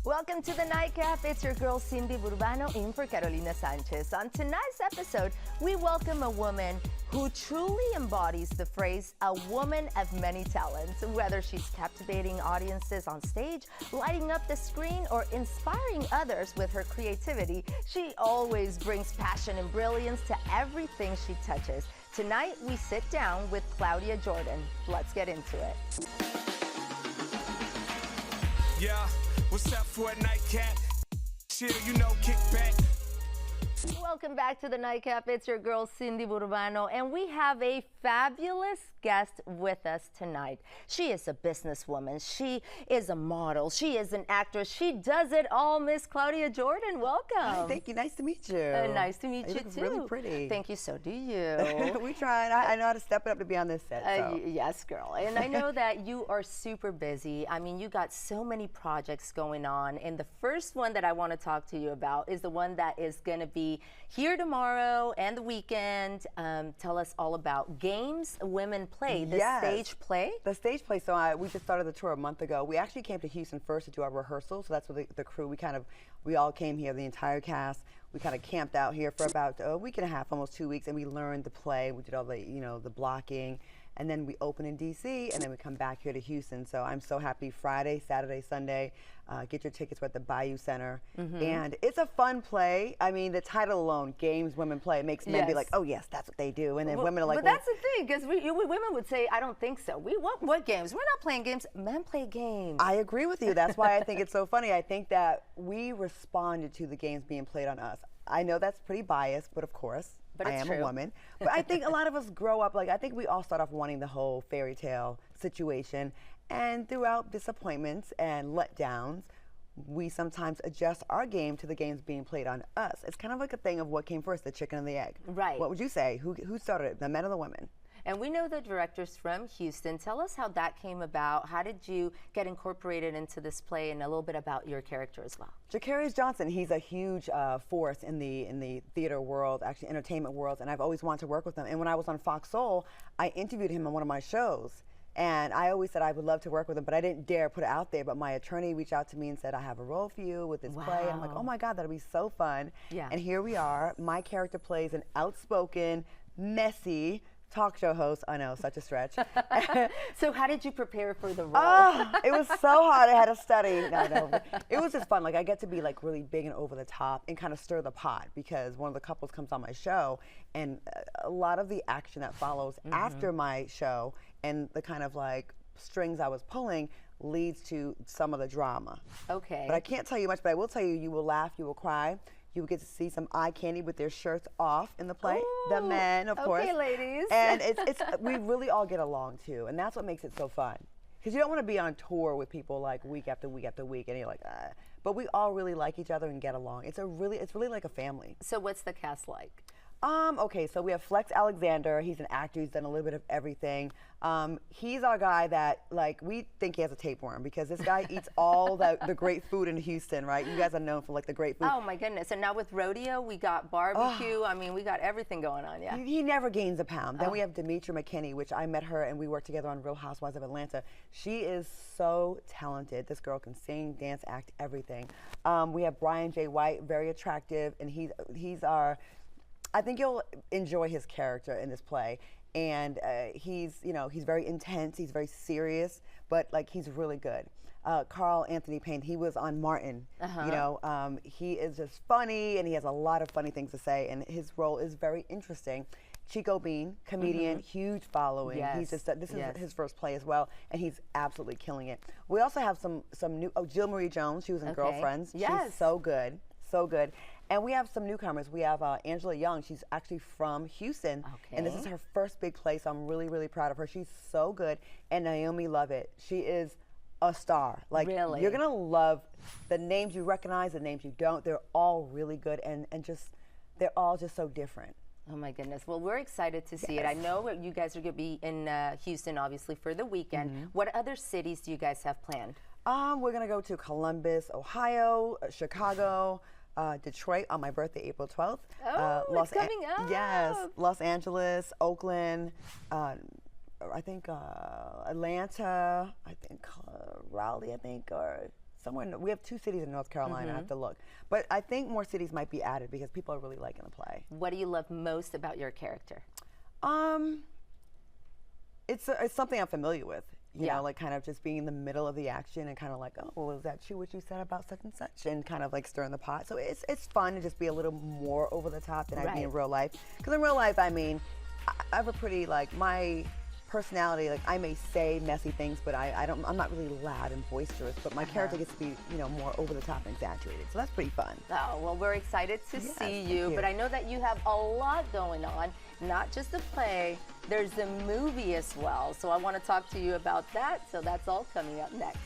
Welcome to the Nightcap. It's your girl Cindy Burbano in for Carolina Sanchez. On tonight's episode, we welcome a woman who truly embodies the phrase, a woman of many talents. Whether she's captivating audiences on stage, lighting up the screen, or inspiring others with her creativity, she always brings passion and brilliance to everything she touches. Tonight, we sit down with Claudia Jordan. Let's get into it. Yeah, what's up for a nightcap? Chill, you know, kick back. Welcome back to the Nightcap. It's your girl Cindy Burbano, and we have a fabulous guest with us tonight. She is a businesswoman. She is a model. She is an actress. She does it all. Miss Claudia Jordan, welcome. Hi, thank you. Nice to meet you. Nice to meet you look too. Really pretty. Thank you. So do you. We tried. I know how to step it up to be on this set. So. Yes, girl. And I know that you are super busy. I mean, you got so many projects going on. And the first one that I want to talk to you about is the one that is going to be here tomorrow and the weekend. Tell us all about Games Women Play, the stage play. The stage play. So we just started the tour a month ago. We actually came to Houston first to do our rehearsal. So that's what the crew, we all came here, the entire cast. We kind of camped out here for about a week and a half, almost 2 weeks, and we learned the play. We did all the, the blocking. And then we open in DC, and then we come back here to Houston. So I'm so happy. Friday, Saturday, Sunday. Get your tickets. We're at the Bayou Center. And it's a fun play. I mean, the title alone, Games Women Play, makes men be like, oh, yes, that's what they do. And then women are like, but that's the thing, because women would say, I don't think so. What games? We're not playing games. Men play games. I agree with you. That's why I think it's so funny. I think that we responded to the games being played on us. I know that's pretty biased, but of course. But I am true. a woman. But I think a lot of us grow up, I think we all start off wanting the whole fairy tale situation. And throughout disappointments and letdowns, we sometimes adjust our game to the games being played on us. It's kind of like a thing of what came first, the chicken and the egg. Right. What would you say? Who started it, the men or the women? And we know the director's from Houston. Tell us how that came about. How did you get incorporated into this play, and a little bit about your character as well? Jacarius Johnson, he's a huge force in the theater world, actually entertainment world, and I've always wanted to work with him. And when I was on Fox Soul, I interviewed him on one of my shows. And I always said I would love to work with him, but I didn't dare put it out there. But my attorney reached out to me and said, I have a role for you with this play. And I'm like, oh my God, that'll be so fun. Yeah. And here we are. My character plays an outspoken, messy talk show host. I know, such a stretch. So how did you prepare for the role? Oh, it was so hard. I had to study. No. It was just fun. I get to be really big and over the top and kind of stir the pot, because one of the couples comes on my show, and a lot of the action that follows after my show and the kind of strings I was pulling leads to some of the drama. Okay. But I can't tell you much, but I will tell you, you will laugh, you will cry. You will get to see some eye candy with their shirts off in the play. Ooh, the men, of course. Okay, ladies. And it's we really all get along too, and that's what makes it so fun. Because you don't want to be on tour with people week after week after week, and you're like, ah. But we all really like each other and get along. It's really like a family. So what's the cast like? Okay, so we have Flex Alexander. He's an actor. He's done a little bit of everything. He's our guy that, we think he has a tapeworm, because this guy eats all the great food in Houston, right? You guys are known for, the great food. Oh, my goodness. And now with rodeo, we got barbecue. I mean, we got everything going on, yeah. He never gains a pound. Then we have Demetra McKinney, which I met her, and we worked together on Real Housewives of Atlanta. She is so talented. This girl can sing, dance, act, everything. We have Brian J. White, very attractive, and he's our... I think you'll enjoy his character in this play, and he's very intense, he's very serious, but he's really good. Carl Anthony Payne, he was on Martin. He is just funny, and he has a lot of funny things to say, and his role is very interesting. Chico Bean, comedian, huge following. Yes. He's just this is his first play as well, and he's absolutely killing it. We also have some new. Jill Marie Jones, she was in Girlfriends. Yes. She's so good, so good. And we have some newcomers. We have Angela Young. She's actually from Houston. Okay. And this is her first big play, so I'm really, really proud of her. She's so good. And Naomi Lovett. She is a star. Really? You're going to love the names you recognize, the names you don't. They're all really good, and they're all just so different. Oh my goodness. Well, we're excited to see it. I know you guys are going to be in Houston, obviously, for the weekend. What other cities do you guys have planned? We're going to go to Columbus, Ohio, Chicago, Detroit on my birthday, April 12th. Oh, it's coming up. Yes, Los Angeles, Oakland, I think Atlanta, I think Raleigh, or somewhere. We have 2 cities in North Carolina. I have to look, but I think more cities might be added because people are really liking the play. What do you love most about your character? It's something I'm familiar with. You know, like kind of just being in the middle of the action and kind of like, oh, well, is that true what you said about such and such? And kind of like stirring the pot. So it's fun to just be a little more over the top than I'd be in real life. Because in real life, I mean, I have a pretty, like, my personality, like I may say messy things, but I'm not really loud and boisterous, but my character gets to be, you know, more over the top and exaggerated. So that's pretty fun. Oh, well, we're excited to see you, but I know that you have a lot going on, not just the play, there's the movie as well. So I want to talk to you about that. So that's all coming up next.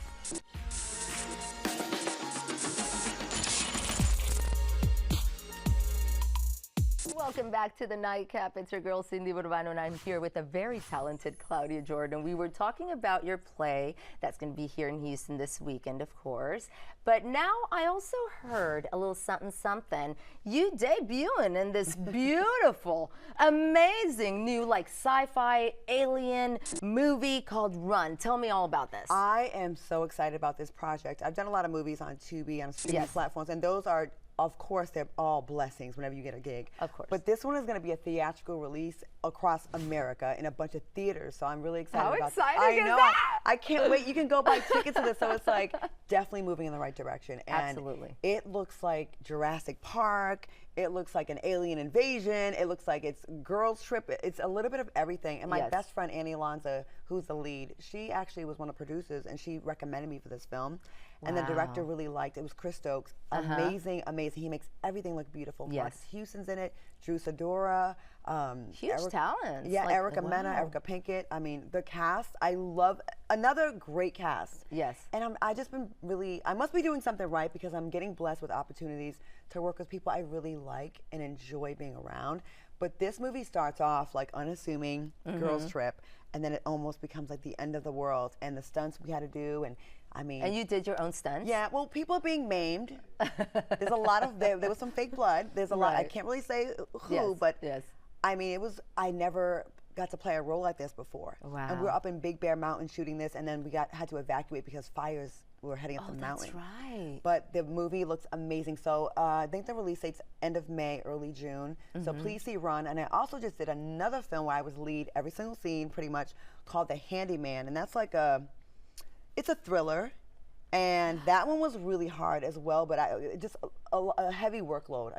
Welcome back to the Nightcap. It's your girl, Cindy Burbano, and I'm here with a very talented Claudia Jordan. We were talking about your play that's going to be here in Houston this weekend, of course. But now I also heard a little something. You debuting in this beautiful, amazing new like sci-fi alien movie called Run. Tell me all about this. I am so excited about this project. I've done a lot of movies on Tubi, on streaming platforms, and those are, of course, they're all blessings whenever you get a gig. Of course. But this one is going to be a theatrical release across America in a bunch of theaters, so I'm really excited about it. How exciting is that? I can't wait. You can go buy tickets to this, so it's like definitely moving in the right direction. And absolutely. It looks like Jurassic Park. It looks like an alien invasion. It looks like it's girls trip. It's a little bit of everything. And my best friend, Annie Alonzo, who's the lead, she actually was one of the producers, and she recommended me for this film. And the director really liked it. It was Chris Stokes. Amazing, amazing. He makes everything look beautiful. Marcus Houston's in it. Drew Sidora. Huge talent. Yeah, like, Erica Mena, Erica Pinkett. I mean, the cast, I love, another great cast. Yes. And I just been really, I must be doing something right because I'm getting blessed with opportunities to work with people I really like and enjoy being around. But this movie starts off like unassuming girls trip, and then it almost becomes like the end of the world, and the stunts we had to do, and I mean. And you did your own stunts? Yeah, well, people are being maimed. There's a lot of, there was some fake blood. There's a lot, I can't really say who, but I mean, I never got to play a role like this before. Wow. And we were up in Big Bear Mountain shooting this, and then we had to evacuate because fires were heading up the mountain. That's right. But the movie looks amazing. So I think the release date's end of May, early June. So please see Run. And I also just did another film where I was lead every single scene, pretty much, called The Handyman. And that's like it's a thriller. And that one was really hard as well, but just a heavy workload.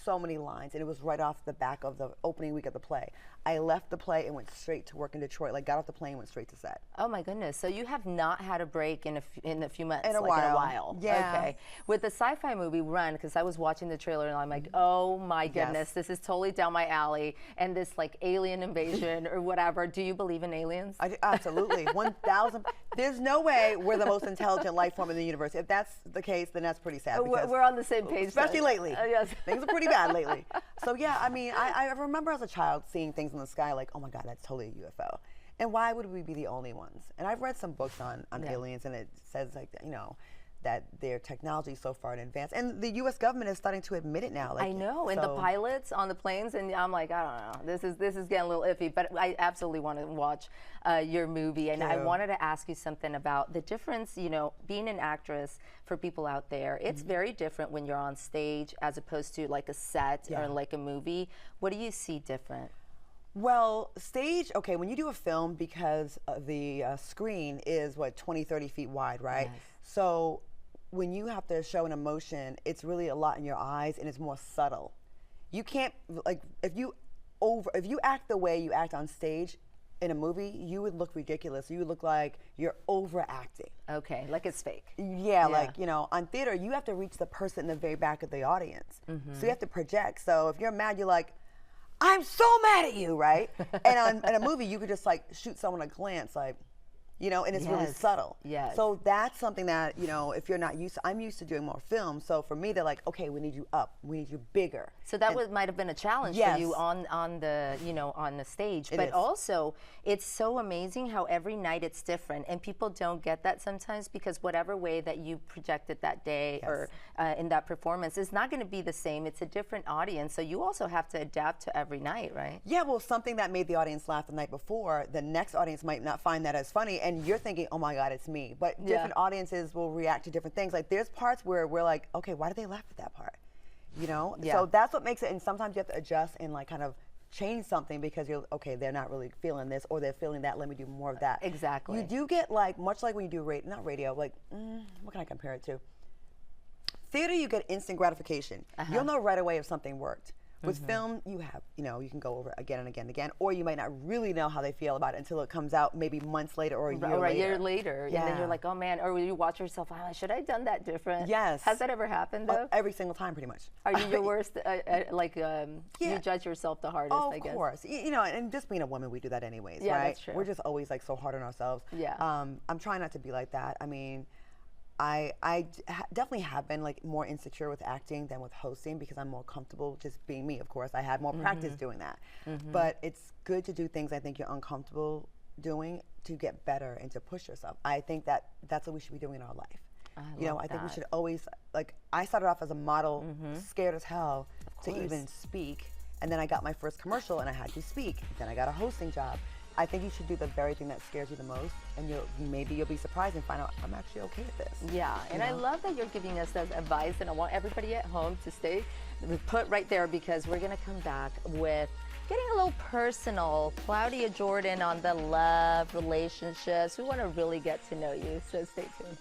So many lines, and it was right off the back of the opening week of the play. I left the play and went straight to work in Detroit. Like, got off the plane and went straight to set. Oh my goodness! So you have not had a break in a few months. In a while. Yeah. Okay. With the sci-fi movie Run, because I was watching the trailer and I'm like, oh my goodness, this is totally down my alley. And this like alien invasion or whatever. Do you believe in aliens? Absolutely, 1,000. There's no way we're the most intelligent life form in the universe. If that's the case, then that's pretty sad. We're on the same page. Especially lately. Yes. Things are pretty bad lately. So yeah, I mean, I remember as a child seeing things in the sky like, oh my God, that's totally a UFO. And why would we be the only ones? And I've read some books on aliens, and it says like, you know, that their technology is so far in advance. And the U.S. government is starting to admit it now. Like, I know, and the pilots on the planes, and I'm like, I don't know, this is getting a little iffy, but I absolutely want to watch your movie. And I wanted to ask you something about the difference, you know, being an actress for people out there, it's very different when you're on stage as opposed to like a set or like a movie. What do you see different? Well, stage, okay, when you do a film, because the screen is, what, 20, 30 feet wide, right? Yes. So when you have to show an emotion, it's really a lot in your eyes, and it's more subtle. You can't, like, if you act the way you act on stage in a movie, you would look ridiculous. You would look like you're overacting. Okay, like it's fake. Yeah, like, you know, on theater, you have to reach the person in the very back of the audience. So you have to project. So if you're mad, you're like, I'm so mad at you, right? And in a movie, you could just like shoot someone a glance, like, you know, and it's really subtle. Yes. So that's something that, you know, if you're not used to, I'm used to doing more films. So for me, they're like, okay, we need you up, we need you bigger. So that might have been a challenge for you on the, you know, on the stage. But also, it's so amazing how every night it's different, and people don't get that sometimes because whatever way that you projected that day or in that performance is not going to be the same. It's a different audience, so you also have to adapt to every night, right? Yeah, well, something that made the audience laugh the night before, the next audience might not find that as funny. and you're thinking, oh my God, it's me. But different audiences will react to different things. Like there's parts where we're like, okay, why did they laugh at that part? You know? Yeah. So that's what makes it, and sometimes you have to adjust and like kind of change something because you're, okay, they're not really feeling this or they're feeling that, let me do more of that. Exactly. You do get like, much like when you do not radio, like, what can I compare it to? Theater, you get instant gratification. You'll know right away if something worked. With film, you have, you know, you can go over it again and again and again, or you might not really know how they feel about it until it comes out maybe months later or a year later. Or a year later, and then you're like, oh man, or you watch yourself, oh, should I have done that different? Yes. Has that ever happened though? Every single time, pretty much. Are you your worst, you judge yourself the hardest, I guess? Of course. You know, and just being a woman, we do that anyways, Yeah, right? that's true. We're just always like so hard on ourselves. Yeah. I'm trying not to be like that. I mean, definitely have been like more insecure with acting than with hosting because I'm more comfortable just being me. Of course, I had more practice doing that. But it's good to do things I think you're uncomfortable doing to get better and to push yourself. I think that's what we should be doing in our life. I think we should always, like, I started off as a model, scared as hell to even speak. And then I got my first commercial and I had to speak. Then I got a hosting job. I think you should do the very thing that scares you the most, and maybe you'll be surprised and find out I'm actually okay with this. Yeah, and I love that you're giving us that advice, and I want everybody at home to stay put right there because we're gonna come back with getting a little personal. Claudia Jordan on the love, relationships. We want to really get to know you, so stay tuned.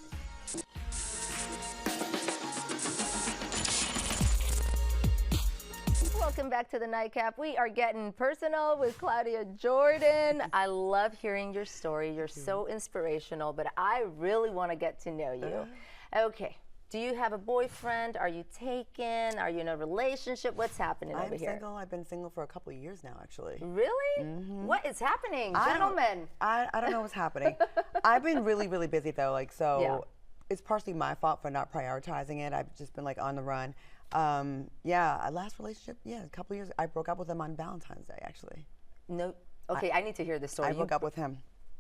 Welcome back to the Nightcap. We are getting personal with Claudia Jordan. I love hearing your story. You're so inspirational, but I really want to get to know you. Okay. Do you have a boyfriend? Are you taken? Are you in a relationship? What's happening over here? I'm single. I've been single for a couple of years now, actually. Really? What is happening, gentlemen? I don't know what's happening. I've been really, really busy though. Like, so it's partially my fault for not prioritizing it. I've just been like on the run. Last relationship, a couple of years. I broke up with him on Valentine's Day, actually. No. Okay, I need to hear the story. I broke up with him.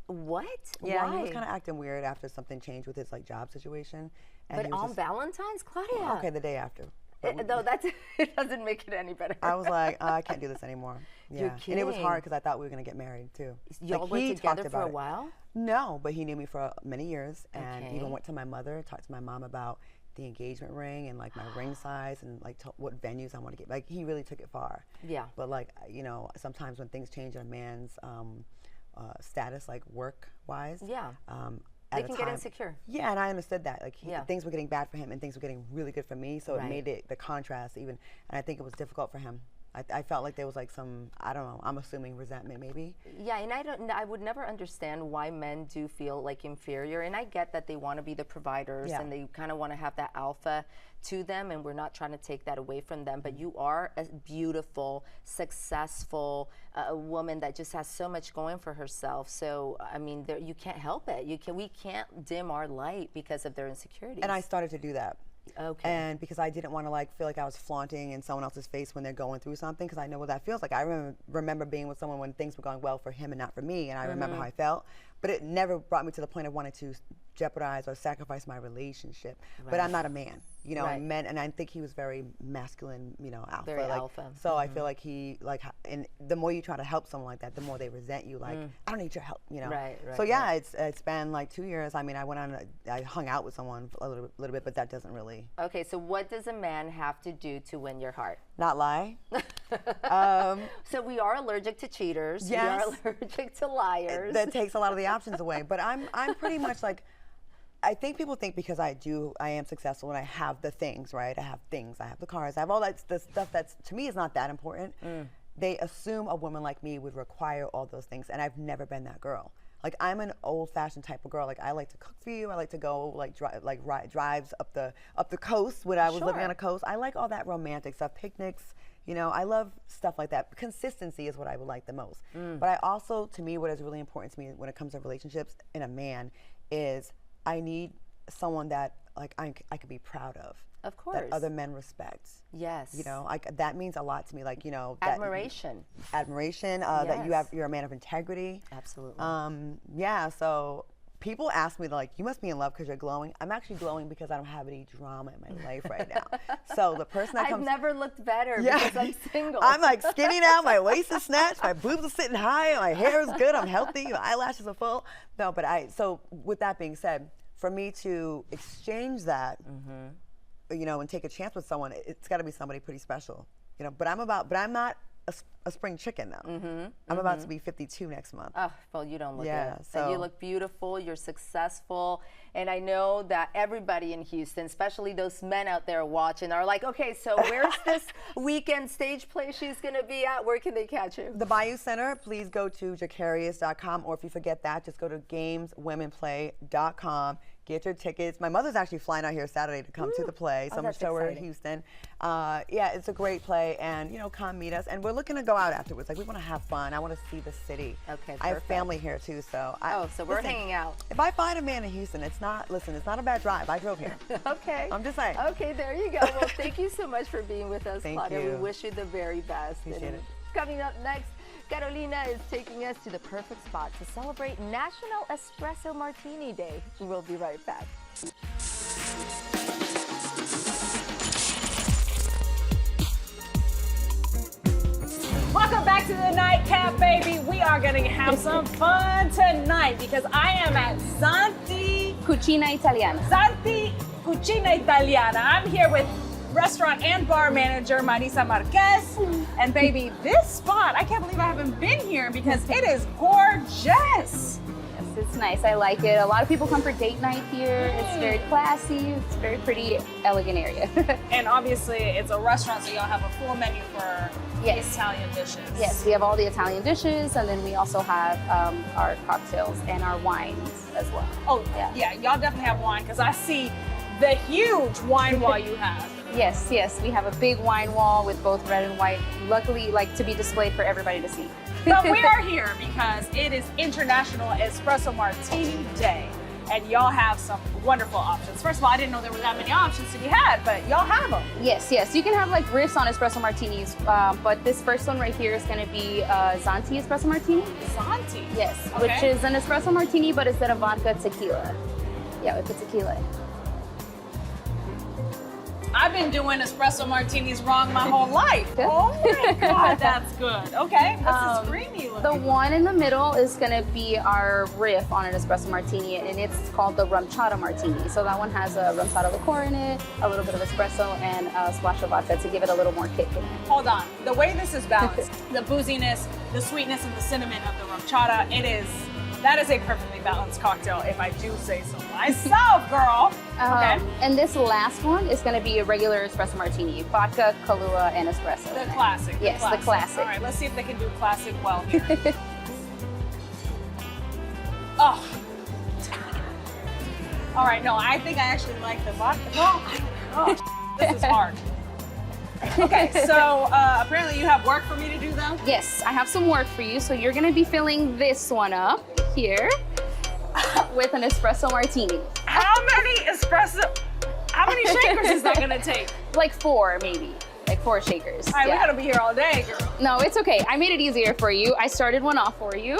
What? Yeah, Why? he was kind of acting weird after something changed with his like job situation. And But on Valentine's, Claudia? Okay, the day after. No, it doesn't make it any better. I was like, I can't do this anymore. Yeah. You're kidding. And it was hard because I thought we were going to get married too. Y'all were together for a while? No, but he knew me for many years and even went to my mother, talked to my mom about the engagement ring and like my ring size and like what venues I want to get. Like he really took it far. Yeah. But like, sometimes when things change in a man's status, like work-wise. Yeah. They can get insecure. Yeah, and I understood that. Like things were getting bad for him and things were getting really good for me. So it made it the contrast even. And I think it was difficult for him. I felt like there was like some, I don't know, I'm assuming resentment maybe. Yeah, and I would never understand why men do feel like inferior. And I get that they want to be the providers and they kind of want to have that alpha to them, and we're not trying to take that away from them. But you are a beautiful, successful woman that just has so much going for herself. So, I mean, you can't help it. We can't dim our light because of their insecurities. And I started to do that. Okay. And because I didn't want to like feel like I was flaunting in someone else's face when they're going through something, because I know what that feels like. I remember being with someone when things were going well for him and not for me, and I remember how I felt. But it never brought me to the point of wanting to jeopardize or sacrifice my relationship. But I'm not a man, and I think he was very masculine, alpha. Very alpha. So I feel like and the more you try to help someone like that, the more they resent you. Like, I don't need your help, Right. So it's been like 2 years. I mean, I hung out with someone for a little bit, but that doesn't really. Okay, so what does a man have to do to win your heart? Not lie. So we are allergic to cheaters. Yes. We are allergic to liars. That takes a lot of the options away. But I'm pretty much like, I think people think because I am successful and I have the things, right? I have things, I have the cars, I have all the stuff that's, to me, is not that important. They assume a woman like me would require all those things, and I've never been that girl. Like, I'm an old-fashioned type of girl. Like, I like to cook for you. I like to go drives up the coast when I was living on a coast. I like all that romantic stuff, picnics. I love stuff like that. Consistency is what I would like the most. But I also, to me, what is really important to me when it comes to relationships in a man is I need someone that like I could be proud of. Of course. That other men respect. Yes. That means a lot to me. Like, admiration. Admiration. That you're a man of integrity. Absolutely. So people ask me, like, you must be in love because you're glowing. I'm actually glowing because I don't have any drama in my life right now. So the person that comes... I've never looked better because I'm single. I'm like skinny now, my waist is snatched, my boobs are sitting high, my hair is good, I'm healthy, my eyelashes are full. No, but so with that being said, for me to exchange that, you know, and take a chance with someone, it's got to be somebody pretty special, you know. But I'm not a spring chicken though. I'm about to be 52 next month. Oh, well, you don't look Yeah, good. so- You look beautiful, you're successful, and I know that everybody in Houston, especially those men out there watching, are like, okay, so where's this weekend stage play she's gonna be at? Where can they catch you? The Bayou Center, please go to jacarius.com, or if you forget that, just go to gameswomenplay.com. Get your tickets. My mother's actually flying out here Saturday to come to the play, so I'm gonna that's show her in exciting. Houston. Yeah, it's a great play, and you know, come meet us. And we're looking to go out afterwards. Like, we want to have fun. I want to see the city. Okay, I have perfect. family here too, so. So we're hanging out. If I find a man in Houston, it's not a bad drive. I drove here. Okay. I'm just saying. Okay, there you go. Well, thank you so much for being with us, Thank Claudia. We you. wish you the very best. Appreciate it. Coming up next, Carolina is taking us to the perfect spot to celebrate National Espresso Martini Day. We'll be right back. Welcome back to the nightcap, baby. We are going to have some fun tonight because I am at Zanti Cucina Italiana. Cucina Italiana. I'm here with restaurant and bar manager Marisa Marquez. And baby, this spot, I can't believe I haven't been here because it is gorgeous. Yes, it's nice. I like it. A lot of people come for date night here. It's very classy. It's a very pretty, elegant area. And obviously it's a restaurant, so y'all have a full menu for Yes. Italian dishes. Yes, we have all the Italian dishes, and then we also have our cocktails and our wines as well. Oh, yeah, y'all definitely have wine because I see the huge wine wall you have. Yes, yes, we have a big wine wall with both red and white, luckily, like, to be displayed for everybody to see. But we are here because it is International Espresso Martini Day, and y'all have some wonderful options. First of all, I didn't know there were that many options to be had, but y'all have them. Yes, yes, you can have like riffs on espresso martinis, but this first one right here is going to be Zanti Espresso Martini. Zanti. Yes, Okay. which is an espresso martini, but instead of vodka, tequila. Yeah, we put tequila. I've been doing espresso martinis wrong my whole life. Yeah. Oh my God, that's good. Okay, what's this creamy The looking? one in the middle is going to be our riff on an espresso martini, and it's called the rum chata martini. So that one has a rum chata liqueur in it, a little bit of espresso, and a splash of vodka to give it a little more kick in it. Hold on, the way this is balanced, the booziness, the sweetness, and the cinnamon of the rum chata, that is a perfectly balanced cocktail, if I do say so myself, girl. Okay. And this last one is going to be a regular espresso martini, vodka, Kahlua, and espresso. The in it. classic. Yes, the classic. All right, let's see if they can do classic well here. Oh. All right, no, I think I actually like the vodka. No, oh, this is hard. Okay, so apparently you have work for me to do though? Yes, I have some work for you. So you're going to be filling this one up here with an espresso martini. How many shakers is that gonna take? Like 4, maybe. Like 4 shakers. All right, we gotta be here all day, girl. No, it's okay. I made it easier for you. I started one off for you.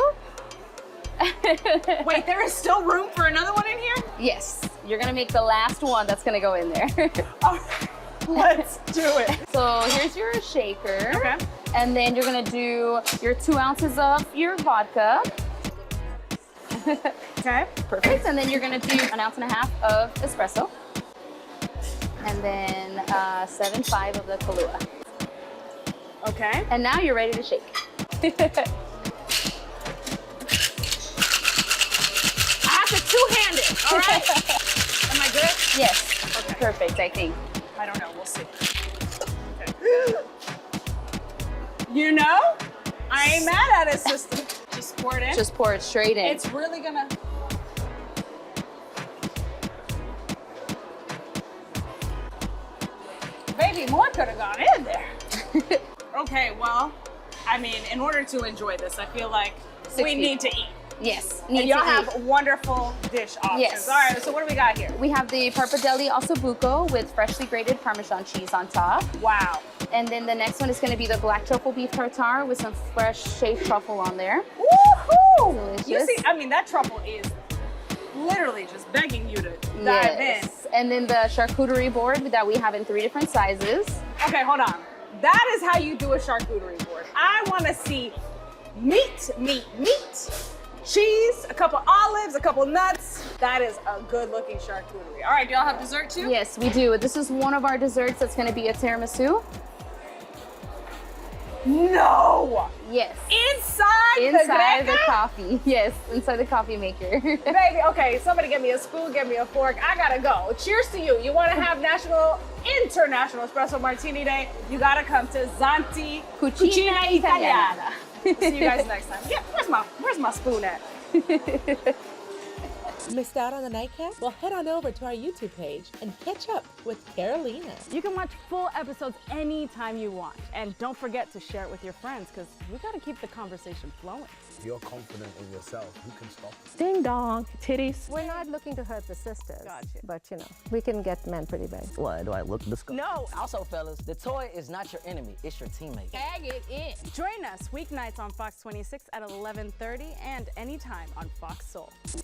Wait, there is still room for another one in here? Yes, you're gonna make the last one that's gonna go in there. All right, let's do it. So here's your shaker. Okay. And then you're gonna do your 2 ounces of your vodka. Okay. Perfect. And then you're gonna do 1.5 ounces of espresso. And then 7.5 of the Kahlua. Okay. And now you're ready to shake. I have to two-hand it, all right? Am I good? Yes. Okay. Perfect, I think. I don't know, we'll see. Okay. You know, I ain't mad at it, sister. Just pour it in. Just pour it straight in. It's really gonna. Baby, more could have gone in there. Okay, well, I mean, in order to enjoy this, I feel like 6 we people. need to eat. Yes. And y'all have wonderful dish options. Yes. All right, so what do we got here? We have the Pappardelle ossobuco with freshly grated Parmesan cheese on top. Wow. And then the next one is going to be the black truffle beef tartare with some fresh shaved truffle on there. Woohoo! Delicious. You see, I mean, that truffle is literally just begging you to dive in. And then the charcuterie board that we have in 3 different sizes. Okay, hold on. That is how you do a charcuterie board. I want to see meat, cheese, a couple olives, a couple nuts. That is a good looking charcuterie. All right, do y'all have dessert too? Yes, we do. This is one of our desserts that's going to be a tiramisu. No! Yes. Inside the coffee. Yes, inside the coffee maker. Baby, okay, somebody give me a spoon, give me a fork. I gotta go. Cheers to you. You want to have International Espresso Martini Day? You gotta come to Zanti Cucina Italiana. See you guys next time. Yeah, where's my spoon at? Missed out on the nightcap? Well, head on over to our YouTube page and catch up with Carolina. You can watch full episodes anytime you want. And don't forget to share it with your friends, because we gotta keep the conversation flowing. If you're confident in yourself, who can stop you? Ding dong, titties. We're not looking to hurt the sisters. Gotcha. But you know, we can get men pretty big. Why do I look disgusting? No! Also, fellas, the toy is not your enemy, it's your teammate. Tag it in. Join us weeknights on Fox 26 at 11:30 and anytime on Fox Soul.